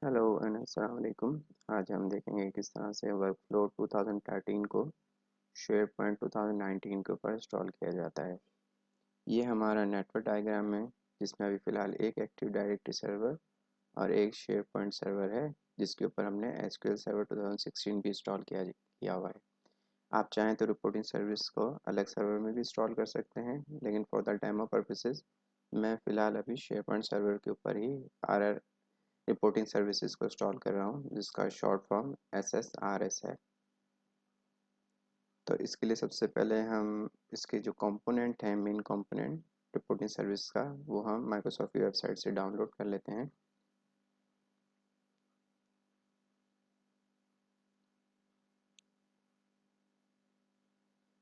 Hello and अस्सलाम वालेकुम। आज हम देखेंगे किस तरह से वर्कफ्लो 2013 को शेयर पॉइंट 2019 के ऊपर इंस्टॉल किया जाता है। ये हमारा नेटवर्क डायग्राम है जिसमें अभी फ़िलहाल एक एक्टिव डायरेक्टरी सर्वर और एक शेयर पॉइंट सर्वर है जिसके ऊपर हमने एसक्यूएल सर्वर 2016 भी इंस्टॉल किया हुआ है। आप चाहें तो रिपोर्टिंग सर्विस को अलग सर्वर में भी इंस्टॉल कर सकते हैं, लेकिन फॉर द डेमो पर्पसेस मैं फ़िलहाल अभी शेयर पॉइंट सर्वर के ऊपर ही आर रिपोर्टिंग सर्विसेज को इंस्टॉल कर रहा हूँ जिसका शॉर्ट फॉर्म SSRS है। तो इसके लिए सबसे पहले हम इसके जो कंपोनेंट हैं, मेन कंपोनेंट रिपोर्टिंग सर्विस का, वो हम माइक्रोसॉफ्ट की वेबसाइट से डाउनलोड कर लेते हैं।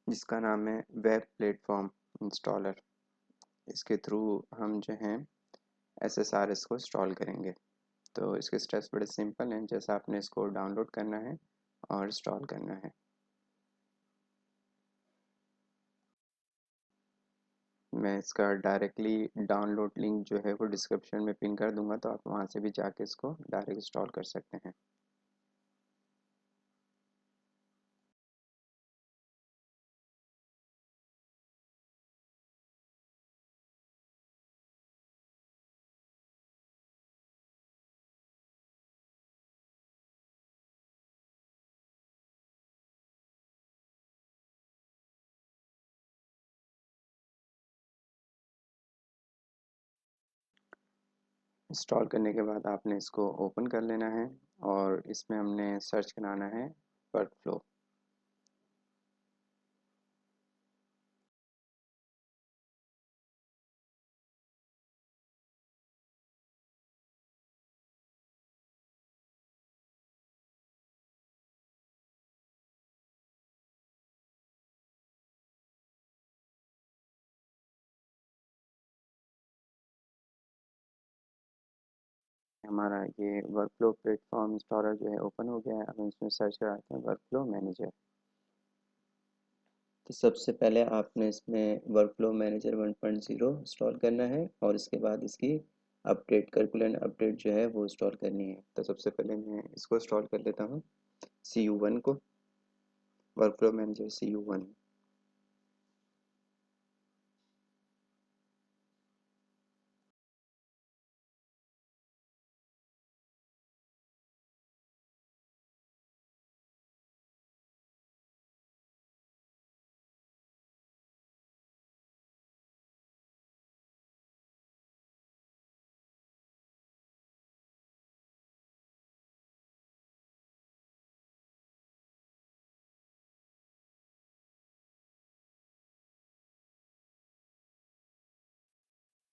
जिसका नाम है वेब प्लेटफॉर्म इंस्टॉलर। इसके थ्रू हम जो हैं SSRS को इंस्टॉल करेंगे। तो इसके स्टेप्स बड़े सिंपल हैं, जैसा आपने इसको डाउनलोड करना है और इंस्टॉल करना है। मैं इसका डायरेक्टली डाउनलोड लिंक जो है वो डिस्क्रिप्शन में पिन कर दूंगा, तो आप वहाँ से भी जाके इसको डायरेक्ट इंस्टॉल कर सकते हैं। इंस्टॉल करने के बाद आपने इसको ओपन कर लेना है और इसमें हमने सर्च कराना है वर्कफ्लो। हमारा ये वर्कफ्लो प्लेटफॉर्म इंस्टॉलर जो है ओपन हो गया है। अब हम इसमें सर्च कराते हैं वर्कफ्लो मैनेजर। तो सबसे पहले आपने इसमें वर्कफ्लो मैनेजर 1.0 इंस्टॉल करना है और इसके बाद इसकी अपडेट कर्कुलेंट अपडेट जो है वो इंस्टॉल करनी है। तो सबसे पहले मैं इसको इंस्टॉल कर लेता हूँ, CU1 को, वर्कफ्लो मैनेजर CU1।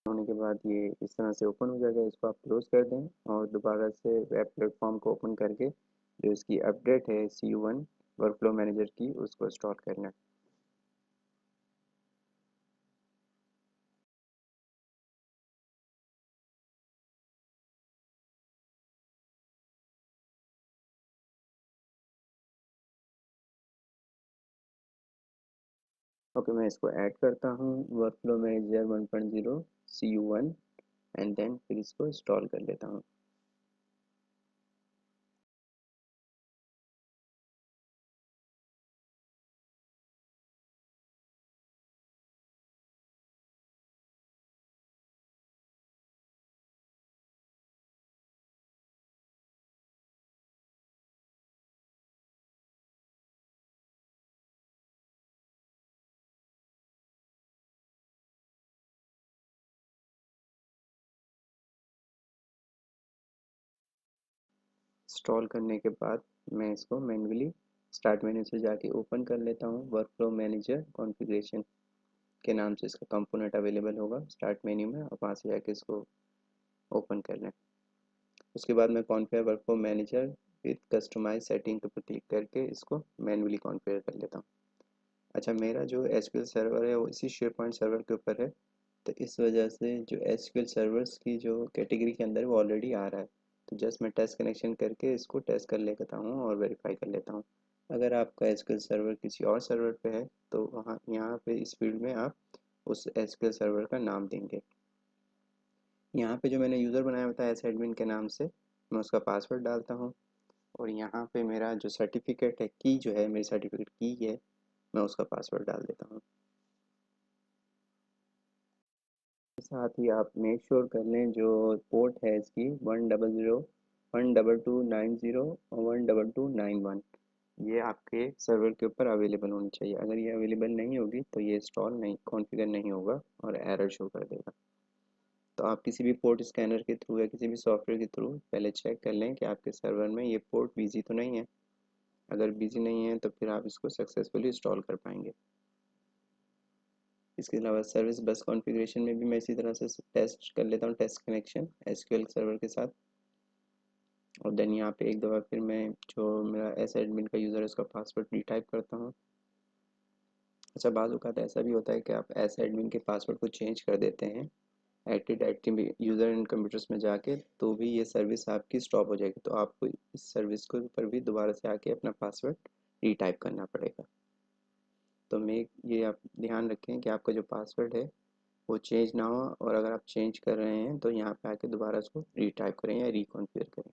होने के बाद ये इस तरह से ओपन हो जाएगा। इसको आप क्लोज कर दें और दोबारा से वेब प्लेटफॉर्म को ओपन करके जो इसकी अपडेट है CU1 वर्कफ्लो मैनेजर की, उसको इंस्टॉल करना है। ओके, मैं इसको ऐड करता हूँ workflow manager 1.0 CU1 and then फिर इसको इंस्टॉल कर लेता हूँ। इंस्टॉल करने के बाद मैं इसको मैन्युअली स्टार्ट मेन्यू से जाके ओपन कर लेता हूँ। वर्कफ्लो मैनेजर कॉन्फ़िगरेशन के नाम से इसका कंपोनेंट अवेलेबल होगा स्टार्ट मेन्यू में, और वहाँ से जाके इसको ओपन कर लें। उसके बाद मैं configure workflow manager with customize setting के ऊपर क्लिक करके इसको मैन्युअली कॉन्फ़िगर कर लेता हूँ। अच्छा, मेरा जो एसक्यूएल सर्वर है वो इसी शेयर पॉइंट सर्वर के ऊपर है, तो इस वजह से जो एसक्यूएल सर्वर्स की जो कैटेगरी के अंदर वो ऑलरेडी आ रहा है। तो जस्ट मैं टेस्ट कनेक्शन करके इसको टेस्ट कर लेता हूँ और वेरीफाई कर लेता हूँ। अगर आपका एसक्यूएल सर्वर किसी और सर्वर पे है तो वहाँ यहाँ पे इस फील्ड में आप उस एसक्यूएल सर्वर का नाम देंगे। यहाँ पे जो मैंने यूज़र बनाया हुआ था एस एडमिन के नाम से, मैं उसका पासवर्ड डालता हूँ और यहाँ पे मेरा जो सर्टिफिकेट है, की जो है, मेरी सर्टिफिकेट की है, मैं उसका पासवर्ड डाल देता हूँ। साथ ही आप मेक श्योर कर लें जो पोर्ट है इसकी 100 12290 और 12291, ये आपके सर्वर के ऊपर अवेलेबल होनी चाहिए। अगर ये अवेलेबल नहीं होगी तो ये इंस्टॉल नहीं, कॉन्फ़िगर नहीं होगा और एरर शो कर देगा। तो आप किसी भी पोर्ट स्कैनर के थ्रू या किसी भी सॉफ्टवेयर के थ्रू पहले चेक कर लें कि आपके सर्वर में ये पोर्ट बिजी तो नहीं है। अगर बिजी नहीं है तो फिर आप इसको सक्सेसफुली इंस्टॉल कर पाएंगे। इसके अलावा सर्विस बस कॉन्फ़िगरेशन में भी मैं इसी तरह से टेस्ट कर लेता हूँ, टेस्ट कनेक्शन एसक्यूएल सर्वर के साथ। और देन यहाँ पे एक दफ़ा फिर मैं जो मेरा एस एडमिन का यूज़र है उसका पासवर्ड रीटाइप करता हूँ। अच्छा, बाज़ औक़ात ऐसा भी होता है कि आप एस एडमिन के पासवर्ड को चेंज कर देते हैं एक्टिव यूज़र एंड कंप्यूटर्स में जाके, तो भी ये सर्विस आपकी स्टॉप हो जाएगी। तो आपको इस सर्विस को ऊपर भी दोबारा से आके अपना पासवर्ड रीटाइप करना पड़ेगा। तो मैं ये आप ध्यान रखें कि आपका जो पासवर्ड है वो चेंज ना हो, और अगर आप चेंज कर रहे हैं तो यहाँ पे आके दोबारा उसको रीटाइप करें या रिकॉन्फ़िगर करें।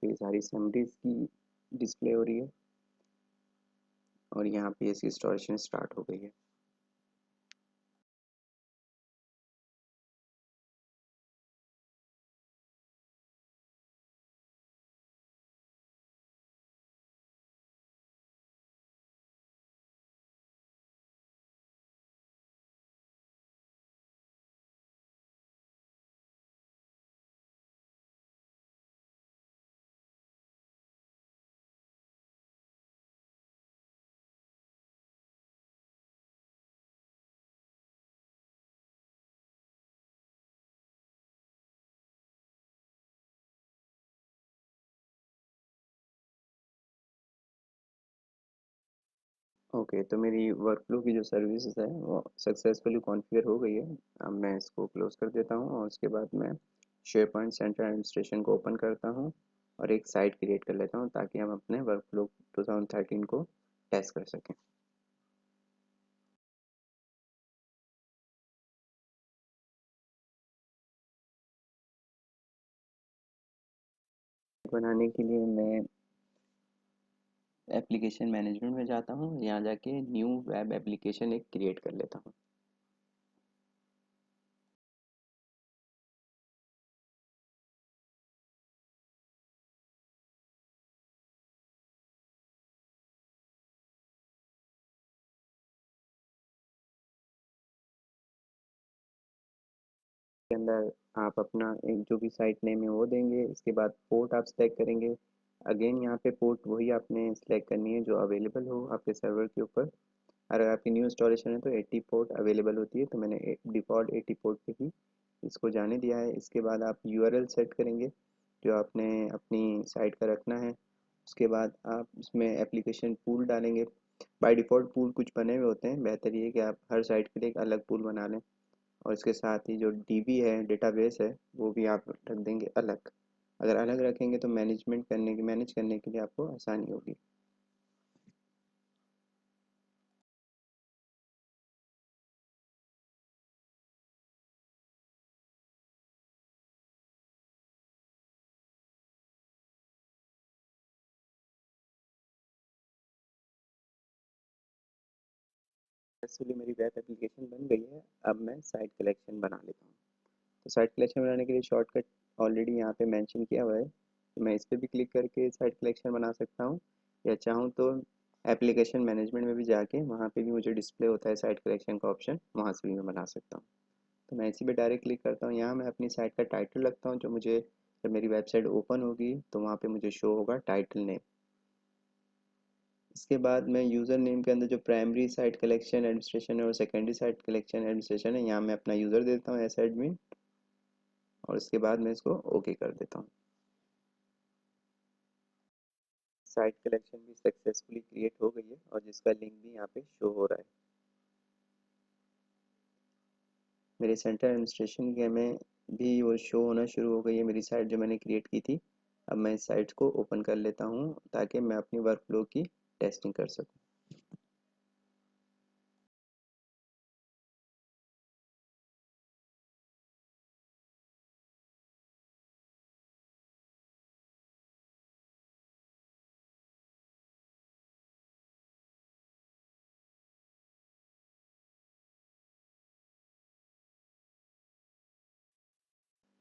तो ये सारी समरीज की डिस्प्ले हो रही है और यहाँ पे इसकी इंस्टॉलेशन स्टार्ट हो गई है। ओके, तो मेरी वर्कफ्लो की जो सर्विसेज है वो सक्सेसफुली कॉन्फ़िगर हो गई है। अब मैं इसको क्लोज़ कर देता हूँ और उसके बाद मैं शेयरपॉइंट सेंटर एडमिनिस्ट्रेशन को ओपन करता हूँ और एक साइट क्रिएट कर लेता हूँ ताकि हम अपने वर्कफ्लो 2013 को टेस्ट कर सकें। बनाने के लिए मैं एप्लीकेशन मैनेजमेंट में जाता हूँ, यहाँ जाके न्यू वेब एप्लीकेशन एक क्रिएट कर लेता हूँ। के अंदर आप अपना एक जो भी साइट नेम है वो देंगे। इसके बाद पोर्ट आप सेलेक्ट करेंगे। अगेन यहाँ पे पोर्ट वही आपने सेलेक्ट करनी है जो अवेलेबल हो आपके सर्वर के ऊपर। अगर आपकी न्यू इंस्टॉलेशन है तो 80 पोर्ट अवेलेबल होती है, तो मैंने डिफ़ॉल्ट 80 पोर्ट पे ही इसको जाने दिया है। इसके बाद आप यूआरएल सेट करेंगे जो आपने अपनी साइट का रखना है। उसके बाद आप इसमें एप्लीकेशन पूल डालेंगे। बाय डिफ़ॉल्ट पूल कुछ बने हुए होते हैं, बेहतर ये है कि आप हर साइट के लिए एक अलग पूल बना लें। और इसके साथ ही जो डीबी है, डेटाबेस है, वो भी आप रख देंगे अलग। अगर अलग रखेंगे तो मैनेज करने के लिए आपको आसानी होगी। सक्सेसफुली मेरी वेब एप्लीकेशन बन गई है। अब मैं साइट कलेक्शन बना लेता हूँ। तो साइट कलेक्शन बनाने के लिए शॉर्टकट ऑलरेडी यहाँ पे मेंशन किया हुआ है, तो मैं इस पर भी क्लिक करके साइट कलेक्शन बना सकता हूँ, या चाहूँ तो एप्लीकेशन मैनेजमेंट में भी जाके वहाँ पे भी मुझे डिस्प्ले होता है साइट कलेक्शन का ऑप्शन, वहाँ से भी मैं बना सकता हूँ। तो मैं इसी पे डायरेक्ट क्लिक करता हूँ। यहाँ मैं अपनी साइट का टाइटल लगता हूँ जो मुझे, जब मेरी वेबसाइट ओपन होगी तो वहाँ पे मुझे शो होगा टाइटल नेम। इसके बाद मैं यूज़र नेम के अंदर जो प्राइमरी साइट कलेक्शन एडमिनिस्ट्रेशन है और सेकेंडरी साइट कलेक्शन एडमिनिस्ट्रेशन है, यहाँ मैं अपना यूज़र देता हूँ एस एडमिन, और इसके बाद मैं इसको ओके कर देता हूँ। साइट कलेक्शन भी सक्सेसफुली क्रिएट हो गई है और जिसका लिंक भी यहाँ पे शो हो रहा है। मेरे सेंटर एडमिनिस्ट्रेशन के में भी वो शो होना शुरू हो गई है, मेरी साइट जो मैंने क्रिएट की थी। अब मैं इस साइट को ओपन कर लेता हूँ ताकि मैं अपनी वर्क फ्लो की टेस्टिंग कर सकूँ।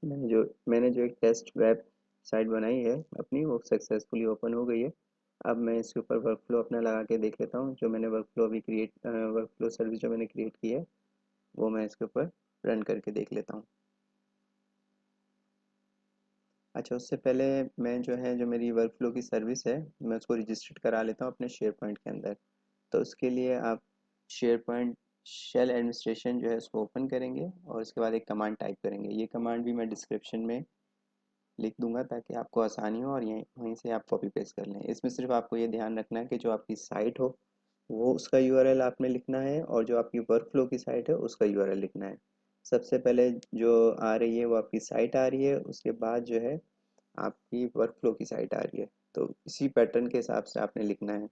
मैंने जो एक टेस्ट वेब साइट बनाई है अपनी, वो सक्सेसफुली ओपन हो गई है। अब मैं इसके ऊपर वर्क फ्लो अपना लगा के देख लेता हूँ। जो मैंने वर्क फ्लो सर्विस जो मैंने क्रिएट की है वो मैं इसके ऊपर रन करके देख लेता हूँ। अच्छा, उससे पहले मैं जो मेरी वर्क फ्लो की सर्विस है मैं उसको रजिस्टर्ड करा लेता हूँ अपने शेयर पॉइंट के अंदर। तो उसके लिए आप शेयर पॉइंट शेल एडमिनिस्ट्रेशन जो है उसको ओपन करेंगे और उसके बाद एक कमांड टाइप करेंगे। ये कमांड भी मैं डिस्क्रिप्शन में लिख दूंगा ताकि आपको आसानी हो और यहीं वहीं से आप कॉपी पेस्ट कर लें। इसमें सिर्फ आपको ये ध्यान रखना है कि जो आपकी साइट हो वो उसका यूआरएल आपने लिखना है और जो आपकी वर्क फ्लो की साइट है उसका यूआरएल लिखना है। सबसे पहले जो आ रही है वो आपकी साइट आ रही है, उसके बाद जो है आपकी वर्क फ्लो की साइट आ रही है। तो इसी पैटर्न के हिसाब से आपने लिखना है।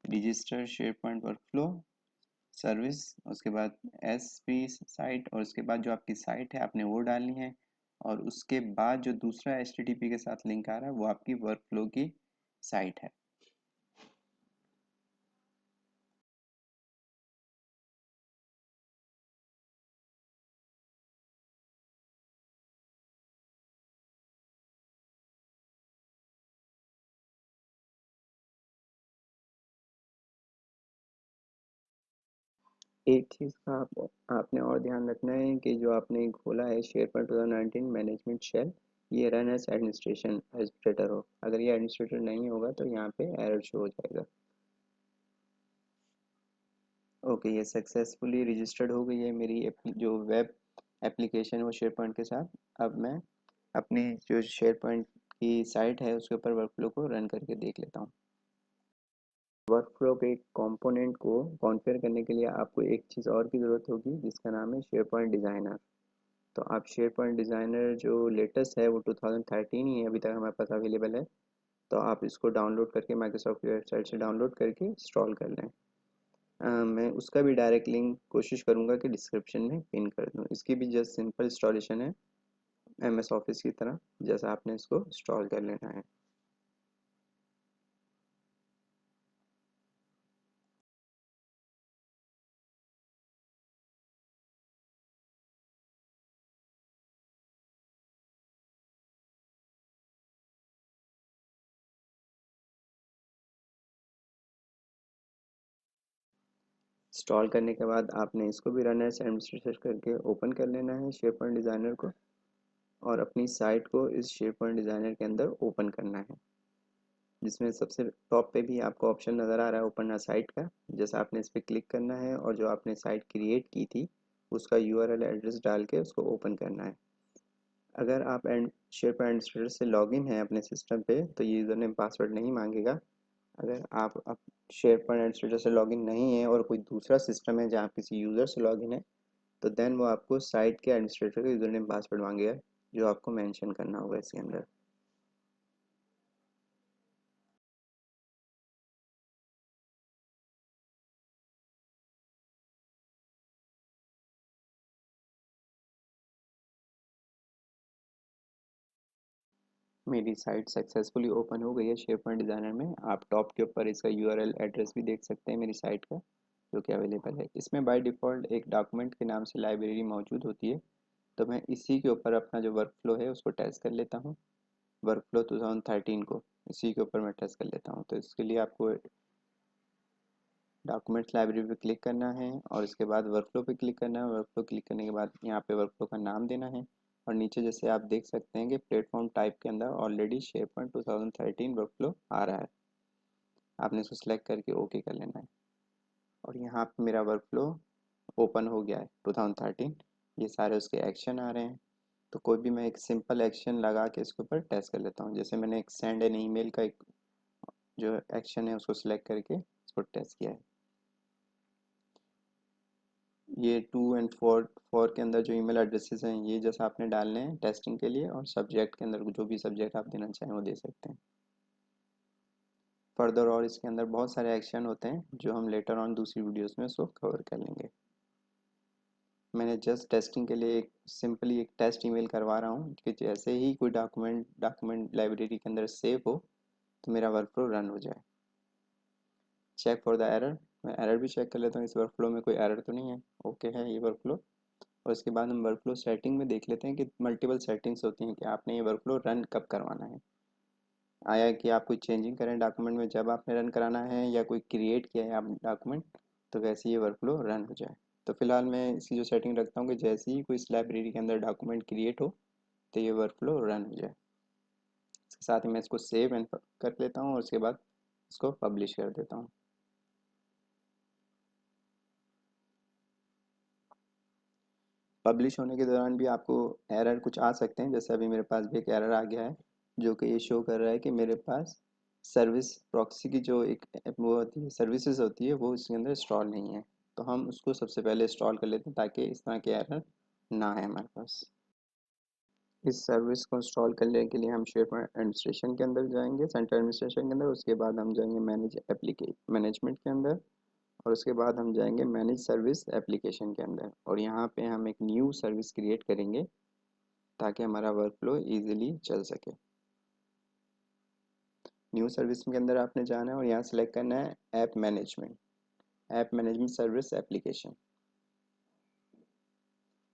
Register share point work flow service, उसके बाद एस पी साइट, और उसके बाद जो आपकी साइट है आपने वो डालनी है। और उसके बाद जो दूसरा एच टी टी पी के साथ लिंक आ रहा है वो आपकी वर्क फ्लो की साइट है। एक चीज़ का आपने और ध्यान रखना है कि जो आपने खोला है शेयरपॉइंट 2019 मैनेजमेंट शेल, ये रन एज एडमिनिस्ट्रेशन एडमिनिस्ट्रेटर हो। अगर ये एडमिनिस्ट्रेटर नहीं होगा तो यहाँ पे एरर शो हो जाएगा। ओके, ये सक्सेसफुली रजिस्टर्ड हो गई है मेरी जो वेब एप्लीकेशन है वो शेयरपॉइंट के साथ। अब मैं अपनी जो शेयरपॉइंट की साइट है उसके ऊपर वर्कफ्लो को रन करके देख लेता हूँ। वर्कफ्लो के एक कंपोनेंट को कॉन्फ़िगर करने के लिए आपको एक चीज़ और की ज़रूरत होगी जिसका नाम है शेयरपॉइंट डिज़ाइनर। तो आप शेयरपॉइंट डिज़ाइनर जो लेटेस्ट है वो 2013 ही है अभी तक हमारे पास अवेलेबल है। तो आप इसको डाउनलोड करके माइक्रोसॉफ्ट की वेबसाइट से डाउनलोड करके इंस्टॉल कर लें। मैं उसका भी डायरेक्ट लिंक कोशिश करूँगा कि डिस्क्रिप्शन में पिन कर दूँ। इसकी भी जस्ट सिंपल इंस्टॉलेशन है एमएस ऑफिस की तरह, जैसा आपने इसको इंस्टॉल कर लेना है। इंस्टॉल करने के बाद आपने इसको भी रन एज एडमिनिस्ट्रेटर करके ओपन कर लेना है शेयरपॉइंट डिज़ाइनर को, और अपनी साइट को इस शेयरपॉइंट डिज़ाइनर के अंदर ओपन करना है, जिसमें सबसे टॉप पे भी आपको ऑप्शन नज़र आ रहा है ओपन अ साइट का। जैसा आपने इस पर क्लिक करना है और जो आपने साइट क्रिएट की थी उसका यूआरएल एड्रेस डाल के उसको ओपन करना है। अगर आप शेयरपॉइंट एडमिनिस्ट्रेटर से लॉगिन हैं अपने सिस्टम पे तो ये यूज़र नेम पासवर्ड नहीं मांगेगा। अगर आप शेयरपॉइंट एडमिनिस्ट्रेटर से लॉगिन नहीं है और कोई दूसरा सिस्टम है जहाँ किसी यूज़र से लॉगिन है तो देन वो आपको साइट के एडमिनिस्ट्रेटर का यूज़र नेम पासवर्ड मांगेगा, जो आपको मेंशन करना होगा इसके अंदर। मेरी साइट सक्सेसफुली ओपन हो गई है शेयरपॉइंट डिज़ाइनर में। आप टॉप के ऊपर इसका यूआरएल एड्रेस भी देख सकते हैं मेरी साइट का, जो कि अवेलेबल है। इसमें बाय डिफ़ॉल्ट एक डॉक्यूमेंट के नाम से लाइब्रेरी मौजूद होती है। तो मैं इसी के ऊपर अपना जो वर्क फ्लो है उसको टेस्ट कर लेता हूँ। वर्क फ्लो 2013 को इसी के ऊपर मैं टेस्ट कर लेता हूँ। तो इसके लिए आपको डॉक्यूमेंट्स लाइब्रेरी पे क्लिक करना है और इसके बाद वर्कफ्लो पे क्लिक करना है। वर्कफ्लो क्लिक करने के बाद यहाँ पे वर्कफ्लो का नाम देना है और नीचे जैसे आप देख सकते हैं कि प्लेटफॉर्म टाइप के अंदर ऑलरेडी शेयरपॉइंट 2013 वर्कफ्लो आ रहा है। आपने इसको सिलेक्ट करके ओके कर लेना है और यहाँ पे मेरा वर्कफ्लो ओपन हो गया है 2013। ये सारे उसके एक्शन आ रहे हैं। तो कोई भी मैं एक सिंपल एक्शन लगा के इसके ऊपर टेस्ट कर लेता हूँ। जैसे मैंने एक सेंड एन ईमेल का एक जो एक्शन है उसको सिलेक्ट करके इसको टेस्ट किया है। ये 2 और 4 के अंदर जो ईमेल एड्रेसेस हैं ये जैसा आपने डालने हैं टेस्टिंग के लिए, और सब्जेक्ट के अंदर जो भी सब्जेक्ट आप देना चाहें वो दे सकते हैं। फर्दर और इसके अंदर बहुत सारे एक्शन होते हैं जो हम लेटर ऑन दूसरी वीडियोस में उसको कवर कर लेंगे। मैंने जस्ट टेस्टिंग के लिए एक सिंपली एक टेस्ट ईमेल करवा रहा हूँ कि जैसे ही कोई डॉक्यूमेंट लाइब्रेरी के अंदर सेव हो तो मेरा वर्कफ्लो रन हो जाए। चेक फॉर द एरर, मैं एरर भी चेक कर लेता हूँ इस वर्कफ्लो में कोई एरर तो नहीं है, ओके है ये वर्कफ्लो। और उसके बाद हम वर्कफ्लो सेटिंग में देख लेते हैं कि मल्टीपल सेटिंग्स होती हैं कि आपने ये वर्कफ्लो रन कब करवाना है। आया कि आप कोई चेंजिंग करें डॉक्यूमेंट में जब आपने रन कराना है, या कोई क्रिएट किया है आप डॉक्यूमेंट तो वैसे ये वर्कफ्लो रन हो जाए। तो फिलहाल मैं इसकी जो सेटिंग रखता हूँ कि जैसे ही कोई इस लाइब्रेरी के अंदर डॉक्यूमेंट क्रिएट हो तो ये वर्कफ्लो रन हो जाए। इसके साथ ही मैं इसको सेव एंड कर लेता हूँ और उसके बाद इसको पब्लिश कर देता हूँ। पब्लिश होने के दौरान भी आपको एरर कुछ आ सकते हैं, जैसे अभी मेरे पास भी एक एरर आ गया है जो कि ये शो कर रहा है कि मेरे पास सर्विस प्रॉक्सी की जो एक वो होती है सर्विसेज होती है वो इसके अंदर इंस्टॉल नहीं है। तो हम उसको सबसे पहले इंस्टॉल कर लेते हैं ताकि इस तरह के एरर ना है हमारे पास। इस सर्विस को इंस्टॉल करने के लिए हम शेयरपॉइंट एडमिनिस्ट्रेशन के अंदर जाएंगे, सेंटर एडमिनिस्ट्रेशन के अंदर, उसके बाद हम जाएंगे मैनेजमेंट के अंदर, और उसके बाद हम जाएंगे मैनेज सर्विस एप्लीकेशन के अंदर, और यहाँ पे हम एक न्यू सर्विस क्रिएट करेंगे ताकि हमारा वर्कफ्लो इजीली चल सके। न्यू सर्विस के अंदर आपने जाना है और यहाँ सेलेक्ट करना है ऐप मैनेजमेंट सर्विस एप्लीकेशन।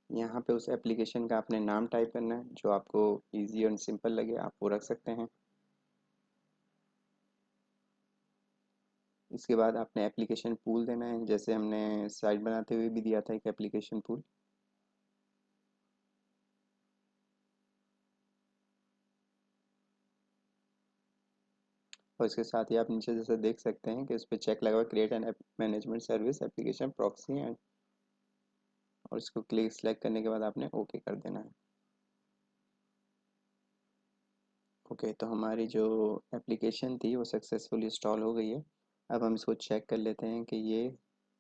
यहाँ पे उस एप्लीकेशन का आपने नाम टाइप करना है, जो आपको इजी और सिंपल लगे आप वो रख सकते हैं। इसके बाद आपने एप्लीकेशन पूल देना है, जैसे हमने साइट बनाते हुए भी दिया था एक एप्लीकेशन पूल। और इसके साथ ही आप नीचे जैसे देख सकते हैं कि उस पर चेक लगा हुआ create an management service application proxy and, और इसको क्लिक सेलेक्ट करने के बाद आपने ओके कर देना है। ओके, तो हमारी जो एप्लीकेशन थी वो सक्सेसफुली इंस्टॉल हो गई है। अब हम इसको चेक कर लेते हैं कि ये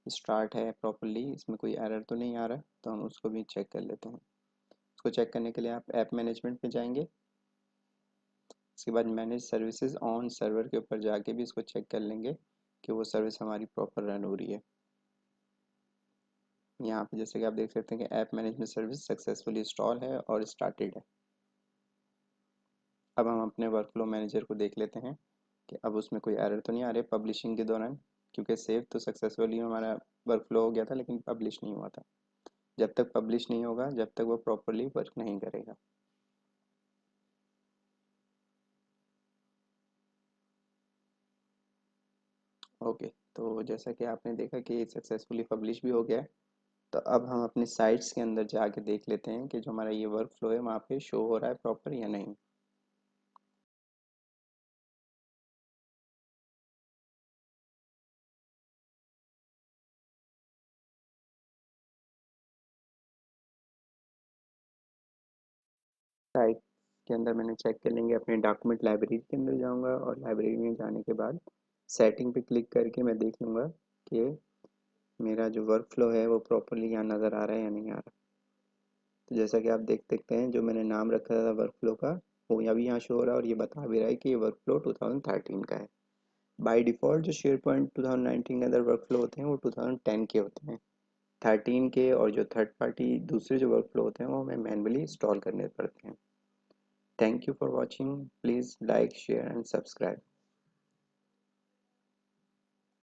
स्टार्ट है प्रॉपरली, इसमें कोई एरर तो नहीं आ रहा, तो हम उसको भी चेक कर लेते हैं। उसको चेक करने के लिए आप ऐप मैनेजमेंट में जाएंगे, इसके बाद मैनेज सर्विसेज ऑन सर्वर के ऊपर जाके भी इसको चेक कर लेंगे कि वो सर्विस हमारी प्रॉपर रन हो रही है। यहाँ पे जैसे कि आप देख सकते हैं कि app management service successfully install है और स्टार्टेड है। अब हम अपने वर्कफ्लो मैनेजर को देख लेते हैं कि अब उसमें कोई एरर तो नहीं आ रहे पब्लिशिंग के दौरान, क्योंकि सेव तो सक्सेसफुली हमारा वर्कफ्लो हो गया था लेकिन पब्लिश नहीं हुआ था। जब तक पब्लिश नहीं होगा जब तक वो प्रॉपरली वर्क नहीं करेगा। ओके, तो जैसा कि आपने देखा कि सक्सेसफुली पब्लिश भी हो गया है, तो अब हम अपनी साइट्स के अंदर जाके देख लेते हैं कि जो हमारा ये वर्क फ्लो है वहाँ पे शो हो रहा है प्रॉपर या नहीं। साइट के अंदर मैंने चेक कर लेंगे, अपने डॉक्यूमेंट लाइब्रेरी के अंदर जाऊँगा और लाइब्रेरी में जाने के बाद सेटिंग पे क्लिक करके मैं देख लूँगा कि मेरा जो वर्क फ्लो है वो प्रॉपरली यहाँ नज़र आ रहा है या नहीं आ रहा। तो जैसा कि आप देख सकते हैं जो मैंने नाम रखा था वर्क फ्लो का वो अभी यहाँ शो हो रहा है, और ये बता भी रहा है कि ये वर्क फ्लो 2013 का है। बाय डिफ़ॉल्ट जो शेयर पॉइंट 2019 के अंदर वर्क फ्लो होते हैं वो 2010 के होते हैं। 13 के और जो थर्ड पार्टी दूसरे जो वर्क फ्लो होते हैं वो हमें मैनुअली इंस्टॉल करने पड़ते हैं। Thank you for watching, please like share and subscribe.